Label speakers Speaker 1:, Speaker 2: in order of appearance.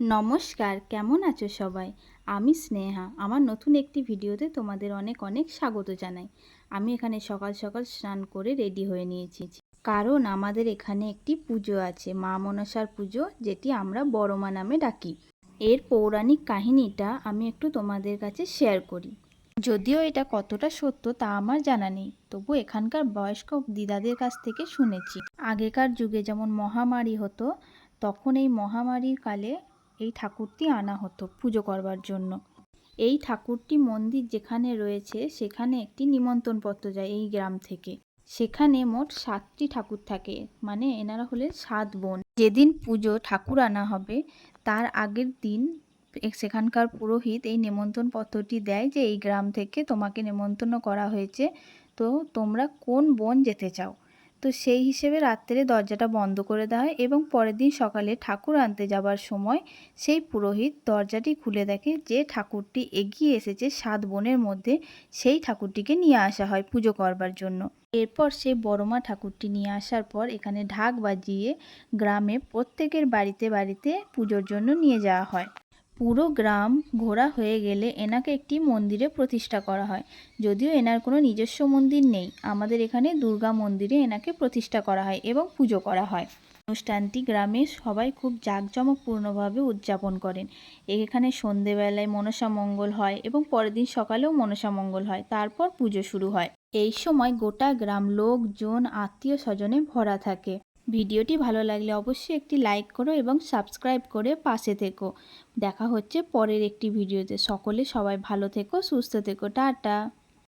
Speaker 1: নমস্কার, কেমন আছো সবাই? আমি স্নেহা। আমার নতুন একটি ভিডিওতে তোমাদের অনেক অনেক স্বাগত জানাই। আমি এখানে সকাল সকাল স্নান করে রেডি হয়ে নিয়েছি। কারণ আমাদের এখানে একটি পুজো আছে, মা মনসার পুজো, যেটি আমরা বড় মা নামে ডাকি। এর পৌরাণিক কাহিনীটা আমি একটু তোমাদের কাছে শেয়ার করি। যদিও এটা কতটা সত্য তা আমার জানা নেই, তবু এখানকার বয়স্ক দিদাদের কাছ থেকে শুনেছি। আগেকার যুগে যেমন মহামারী হতো, তখন এই মহামারীর কালে এই ঠাকুরটি আনা হতো পুজো করবার জন্য। এই ঠাকুরটি মন্দির যেখানে রয়েছে সেখানে একটি নিমন্ত্রণপত্র যায় এই গ্রাম থেকে। সেখানে মোট 7টি ঠাকুর থাকে, মানে এনারা হলেন 7 বোন। যেদিন পুজো ঠাকুর আনা হবে তার আগের দিন সেখানকার পুরোহিত এই নিমন্ত্রণ পত্রটি দেয় যে এই গ্রাম থেকে তোমাকে নিমন্ত্রণ করা হয়েছে, তো তোমরা কোন বোন যেতে চাও। তো সেই হিসেবে রাত্রে দরজাটা বন্ধ করে দেওয়া হয় এবং পরের দিন সকালে ঠাকুর আনতে যাবার সময় সেই পুরোহিত দরজাটি খুলে দেখে যে ঠাকুরটি এগিয়ে এসেছে 7 বোনের মধ্যে, সেই ঠাকুরটিকে নিয়ে আসা হয় পুজো করবার জন্য। এরপর সেই বড়মা ঠাকুরটি নিয়ে আসার পর এখানে ঢাক বাজিয়ে গ্রামে প্রত্যেকের বাড়িতে বাড়িতে পুজোর জন্য নিয়ে যাওয়া হয়। পুরো গ্রাম ঘোরা হয়ে গেলে এনাকে একটি মন্দিরে প্রতিষ্ঠা করা হয়। যদিও এনার কোনো নিজস্ব মন্দির নেই, আমাদের এখানে দুর্গা মন্দিরে এনাকে প্রতিষ্ঠা করা হয় এবং পুজো করা হয়। অনুষ্ঠানটি গ্রামে সবাই খুব জাঁকজমকপূর্ণভাবে উদযাপন করেন। এখানে সন্ধেবেলায় মনসা মঙ্গল হয় এবং পরের দিন সকালেও মনসা মঙ্গল হয়, তারপর পুজো শুরু হয়। এই সময় গোটা গ্রাম লোকজন আত্মীয় স্বজনে ভরা থাকে। ভিডিওটি ভালো লাগলে অবশ্যই একটি লাইক করো এবং সাবস্ক্রাইব করে পাশে থেকো। দেখা হচ্ছে পরের একটি ভিডিওতে। সবাই ভালো থেকো, সুস্থ থেকো, টাটা।